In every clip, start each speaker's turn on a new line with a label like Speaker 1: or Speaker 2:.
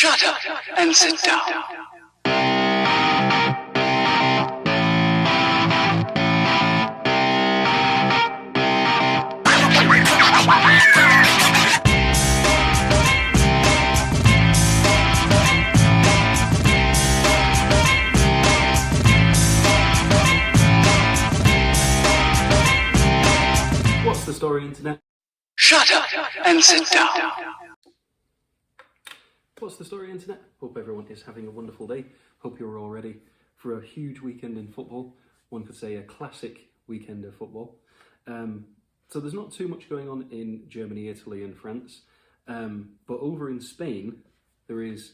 Speaker 1: Shut up and sit down.
Speaker 2: What's the story, Internet?
Speaker 1: Shut up and sit down.
Speaker 2: What's the story, Internet? Hope everyone is having a wonderful day. Hope you're all ready for a huge weekend in football. One could say a classic weekend of football. So there's not too much going on in Germany, Italy and France. But over in Spain, there is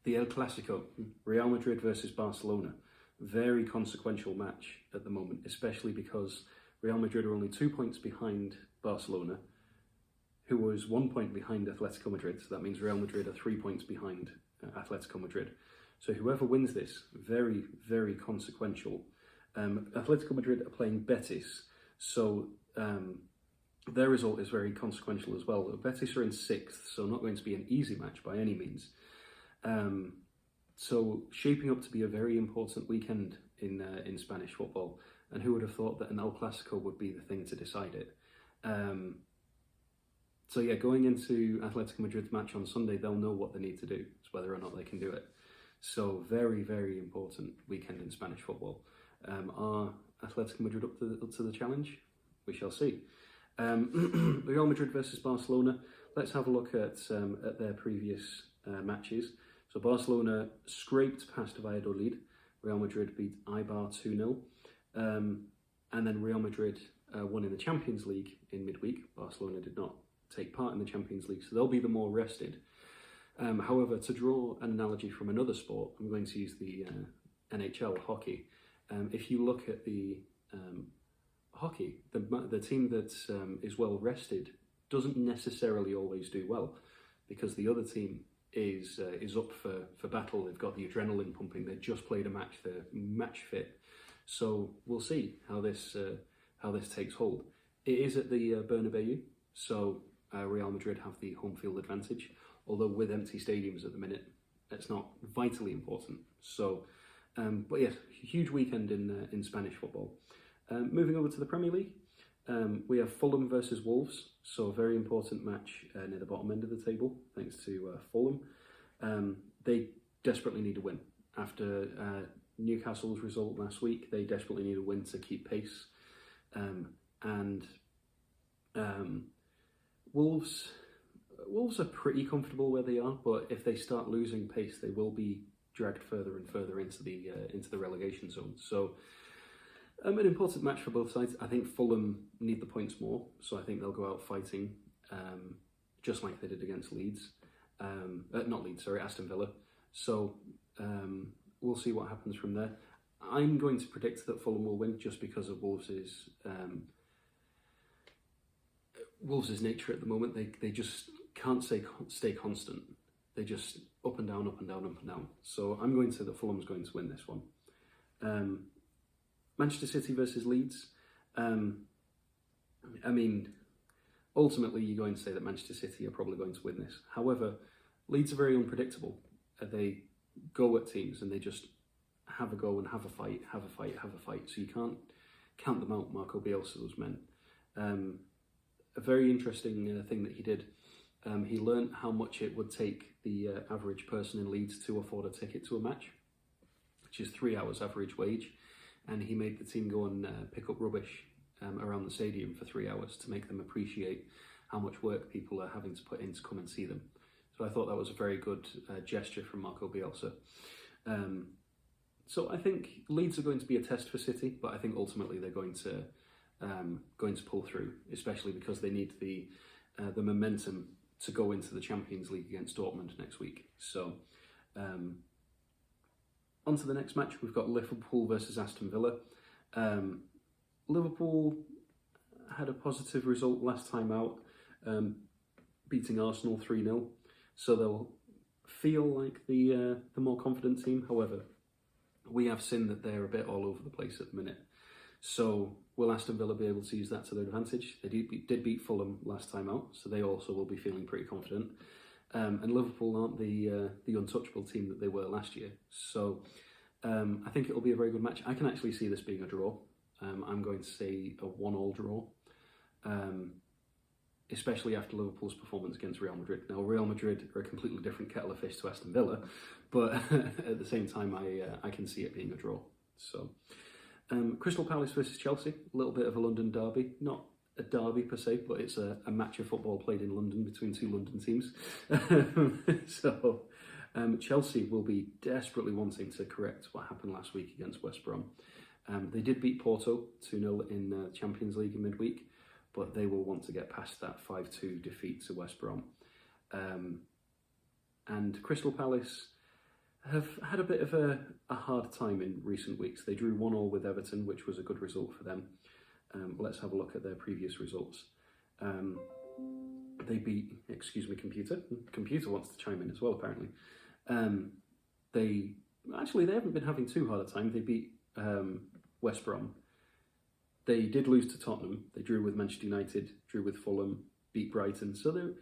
Speaker 2: the El Clasico, Real Madrid versus Barcelona. Very consequential match at the moment, especially because Real Madrid are only 2 points behind Barcelona, who was 1 point behind Atletico Madrid. So that means Real Madrid are 3 points behind Atletico Madrid. So whoever wins this, very, very consequential. Atletico Madrid are playing Betis, so their result is very consequential as well. Betis are in 6th, so not going to be an easy match by any means. So shaping up to be a very important weekend in Spanish football. And who would have thought that an El Clasico would be the thing to decide it? So yeah, going into Atletico Madrid's match on Sunday, they'll know what they need to do. It's whether or not they can do it. So very, very important weekend in Spanish football. Are Atletico Madrid up to the challenge? We shall see. Real Madrid versus Barcelona. Let's have a look at their previous matches. So Barcelona scraped past Valladolid. Real Madrid beat Eibar 2-0. And then Real Madrid won in the Champions League in midweek. Barcelona did not take part in the Champions League, so they'll be the more rested. However, to draw an analogy from another sport, I'm going to use the NHL hockey. If you look at the hockey, the team that is well rested doesn't necessarily always do well, because the other team is up for battle. They've got the adrenaline pumping. They just played a match. They're match fit. So we'll see how this takes hold. It is at the Bernabeu, so Real Madrid have the home field advantage. Although with empty stadiums at the minute, it's not vitally important. So, but yes, huge weekend in Spanish football. Moving over to the Premier League, we have Fulham versus Wolves. So a very important match near the bottom end of the table, thanks to Fulham. They desperately need a win after Newcastle's result last week. They desperately need a win to keep pace. Wolves are pretty comfortable where they are, but if they start losing pace, they will be dragged further and further into the relegation zone. So an important match for both sides. I think Fulham need the points more, so I think they'll go out fighting, just like they did against Leeds. Aston Villa. So we'll see what happens from there. I'm going to predict that Fulham will win just because of Wolves' nature at the moment. They just can't stay constant. They just up and down, up and down, up and down. So I'm going to say that Fulham's going to win this one. Manchester City versus Leeds. I mean, ultimately you're going to say that Manchester City are probably going to win this. However, Leeds are very unpredictable. They go at teams and they just have a go and have a fight. So you can't count them out, Marco Bielsa's men. A very interesting thing that he did, he learnt how much it would take the average person in Leeds to afford a ticket to a match, which is 3 hours average wage, and he made the team go and pick up rubbish around the stadium for 3 hours to make them appreciate how much work people are having to put in to come and see them. So I thought that was a very good gesture from Marco Bielsa. So I think Leeds are going to be a test for City, but I think ultimately they're going to pull through, especially because they need the momentum to go into the Champions League against Dortmund next week. So on to the next match, we've got Liverpool versus Aston Villa. Liverpool had a positive result last time out, beating Arsenal 3-0. So they'll feel like the more confident team. However, we have seen that they're a bit all over the place at the minute. So will Aston Villa be able to use that to their advantage? They did beat Fulham last time out, so they also will be feeling pretty confident. and Liverpool aren't the untouchable team that they were last year. So I think it'll be a very good match. I can actually see this being a draw. I'm going to say a 1-1 draw, especially after Liverpool's performance against Real Madrid. Now, Real Madrid are a completely different kettle of fish to Aston Villa, but at the same time, I can see it being a draw. So, Crystal Palace versus Chelsea, a little bit of a London derby. Not a derby per se, but it's a match of football played in London between two London teams. So, Chelsea will be desperately wanting to correct what happened last week against West Brom. They did beat Porto 2-0 in the Champions League in midweek, but they will want to get past that 5-2 defeat to West Brom. And Crystal Palace have had a bit of a hard time in recent weeks. They drew 1-1 with Everton, which was a good result for them. Let's have a look at their previous results. They beat, excuse me, Computer wants to chime in as well, apparently. They haven't been having too hard a time. They beat West Brom. They did lose to Tottenham. They drew with Manchester United, drew with Fulham, beat Brighton. So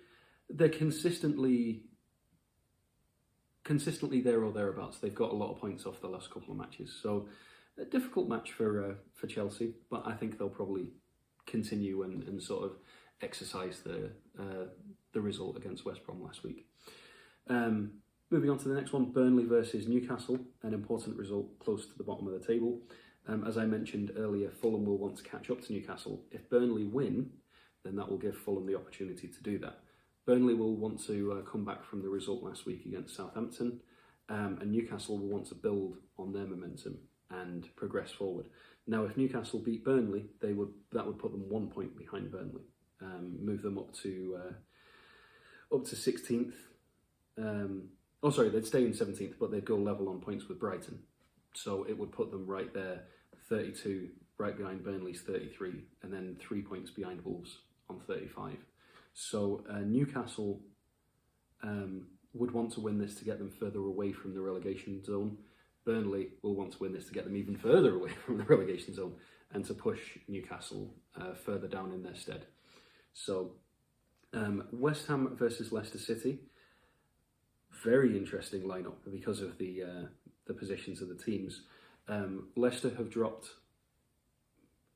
Speaker 2: they're consistently there or thereabouts. They've got a lot of points off the last couple of matches. So a difficult match for Chelsea, but I think they'll probably continue and sort of exercise the result against West Brom last week. Moving on to the next one, Burnley versus Newcastle, an important result close to the bottom of the table. As I mentioned earlier, Fulham will want to catch up to Newcastle. If Burnley win, then that will give Fulham the opportunity to do that. Burnley will want to come back from the result last week against Southampton, and Newcastle will want to build on their momentum and progress forward. Now, if Newcastle beat Burnley, that would put them 1 point behind Burnley, move them up to 16th. They'd stay in 17th, but they'd go level on points with Brighton. So it would put them right there, 32, right behind Burnley's 33, and then 3 points behind Wolves on 35. So Newcastle would want to win this to get them further away from the relegation zone. Burnley will want to win this to get them even further away from the relegation zone and to push Newcastle further down in their stead. So West Ham versus Leicester City, very interesting lineup because of the positions of the teams. Leicester have dropped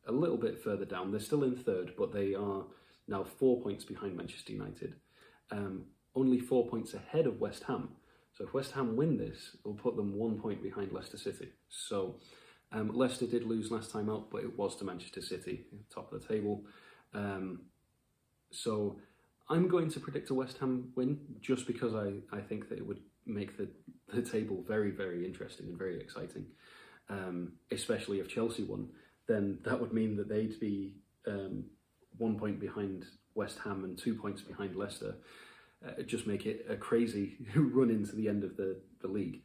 Speaker 2: a little bit further down. They're still in third, but they are now 4 points behind Manchester United. Only 4 points ahead of West Ham. So if West Ham win this, it'll put them 1 point behind Leicester City. So Leicester did lose last time out, but it was to Manchester City, top of the table. So I'm going to predict a West Ham win just because I think that it would make the table very, very interesting and very exciting. Especially if Chelsea won, then that would mean that they'd be 1 point behind West Ham and 2 points behind Leicester. Just make it a crazy run into the end of the league.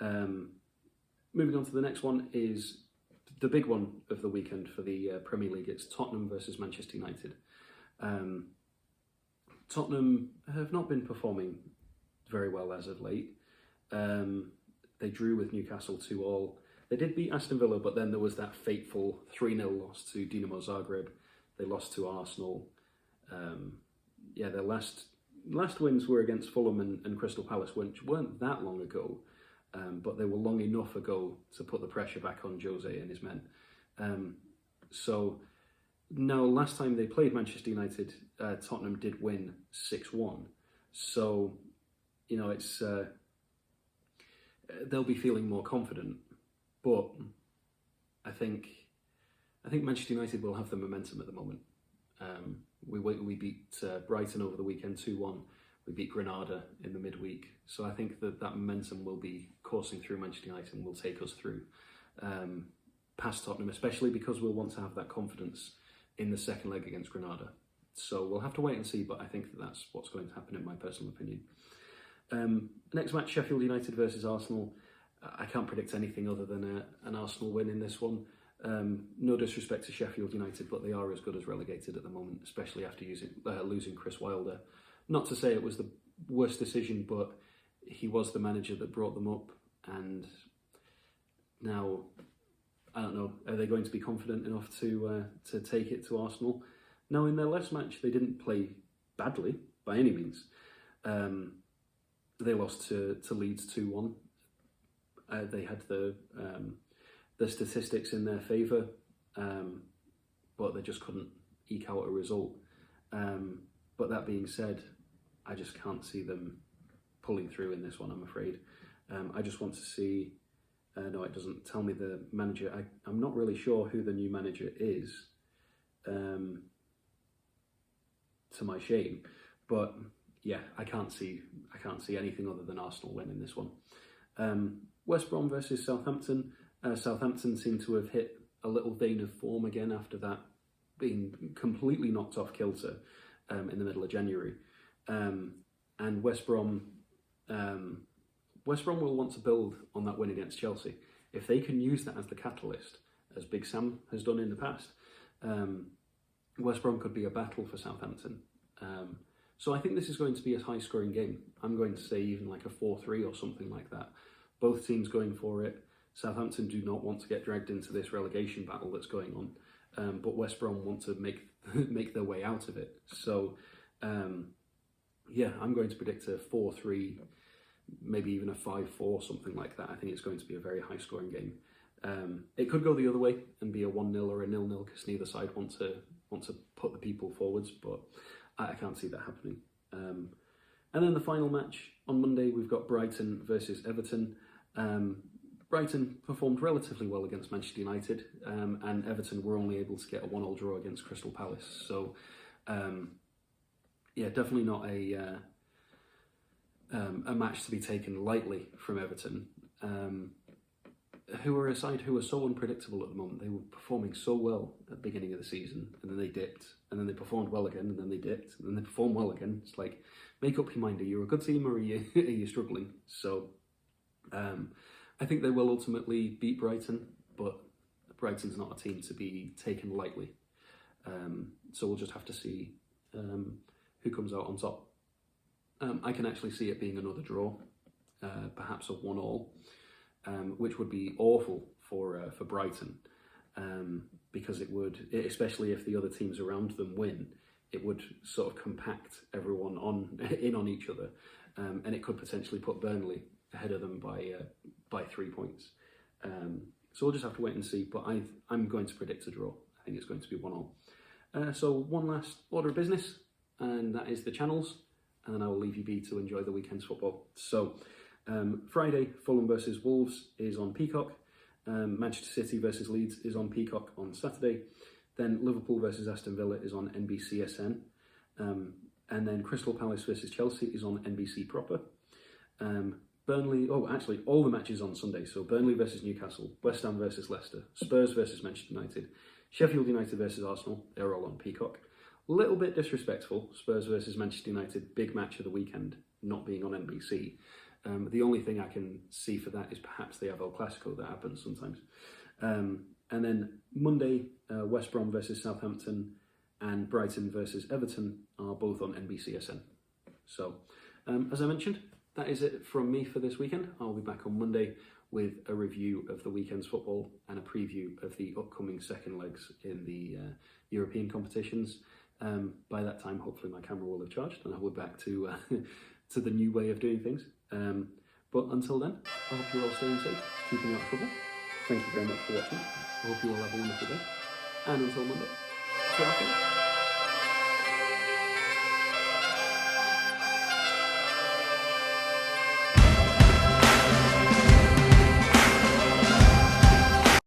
Speaker 2: Moving on to the next one is the big one of the weekend for the Premier League. It's Tottenham versus Manchester United. Tottenham have not been performing very well as of late. They drew with Newcastle 2-2. They did beat Aston Villa, but then there was that fateful 3-0 loss to Dinamo Zagreb. They lost to Arsenal. Their last wins were against Fulham and Crystal Palace, which weren't that long ago, but they were long enough ago to put the pressure back on Jose and his men. So now, last time they played Manchester United, Tottenham did win 6-1. So, it's they'll be feeling more confident. But I think Manchester United will have the momentum at the moment. We beat Brighton over the weekend 2-1. We beat Granada in the midweek. So I think that momentum will be coursing through Manchester United and will take us through past Tottenham, especially because we'll want to have that confidence in the second leg against Granada. So we'll have to wait and see, but I think that's what's going to happen in my personal opinion. Next match, Sheffield United versus Arsenal. I can't predict anything other than an Arsenal win in this one. No disrespect to Sheffield United, but they are as good as relegated at the moment, especially after losing Chris Wilder. Not to say it was the worst decision, but he was the manager that brought them up, and now, I don't know, are they going to be confident enough to take it to Arsenal? Now, in their last match, they didn't play badly, by any means. they lost to Leeds 2-1. They had the statistics in their favour, but they just couldn't eke out a result. But that being said, I just can't see them pulling through in this one, I'm afraid. I just want to see... no, it doesn't tell me the manager. I'm not really sure who the new manager is, to my shame. But yeah, I can't see anything other than Arsenal winning this one. West Brom versus Southampton. Southampton seem to have hit a little vein of form again after that being completely knocked off kilter in the middle of January. And West Brom will want to build on that win against Chelsea. If they can use that as the catalyst, as Big Sam has done in the past, West Brom could be a battle for Southampton. So I think this is going to be a high-scoring game. I'm going to say even like a 4-3 or something like that. Both teams going for it. Southampton do not want to get dragged into this relegation battle that's going on, but West Brom want to make their way out of it. So, yeah, I'm going to predict a 4-3, maybe even a 5-4, something like that. I think it's going to be a very high-scoring game. It could go the other way and be a 1-0 or a 0-0 because neither side want to put the people forwards, but I can't see that happening. And then the final match on Monday, we've got Brighton versus Everton. Brighton performed relatively well against Manchester United, and Everton were only able to get a 1-1 draw against Crystal Palace. So, yeah, definitely not a match to be taken lightly from Everton, who are a side who are so unpredictable at the moment. They were performing so well at the beginning of the season, and then they dipped, and then they performed well again, and then they dipped, and then they performed well again. It's like, make up your mind, are you a good team or are you struggling? So, I think they will ultimately beat Brighton, but Brighton's not a team to be taken lightly. So we'll just have to see who comes out on top. I can actually see it being another draw, perhaps a 1-1, which would be awful for Brighton, because it would, especially if the other teams around them win, it would sort of compact everyone in on each other, and it could potentially put Burnley ahead of them by 3 points. So we'll just have to wait and see, but I'm going to predict a draw. I think it's going to be 1-1. So one last order of business, and that is the channels, and then I will leave you be to enjoy the weekend's football. So Friday, Fulham versus Wolves is on Peacock. Manchester City versus Leeds is on Peacock on Saturday. Then Liverpool versus Aston Villa is on NBCSN. And then Crystal Palace versus Chelsea is on NBC proper. Burnley, actually all the matches on Sunday. So Burnley versus Newcastle, West Ham versus Leicester, Spurs versus Manchester United, Sheffield United versus Arsenal, they're all on Peacock. A little bit disrespectful, Spurs versus Manchester United, big match of the weekend, not being on NBC. The only thing I can see for that is perhaps they have El Classico, that happens sometimes. And then Monday, West Brom versus Southampton and Brighton versus Everton are both on NBCSN. So, as I mentioned, that is it from me for this weekend. I'll be back on Monday with a review of the weekend's football and a preview of the upcoming second legs in the European competitions. By that time, hopefully my camera will have charged and I'll be back to to the new way of doing things. But until then, I hope you're all staying safe, keeping out of trouble. Thank you very much for watching. I hope you all have a wonderful day. And until Monday, ta-ra.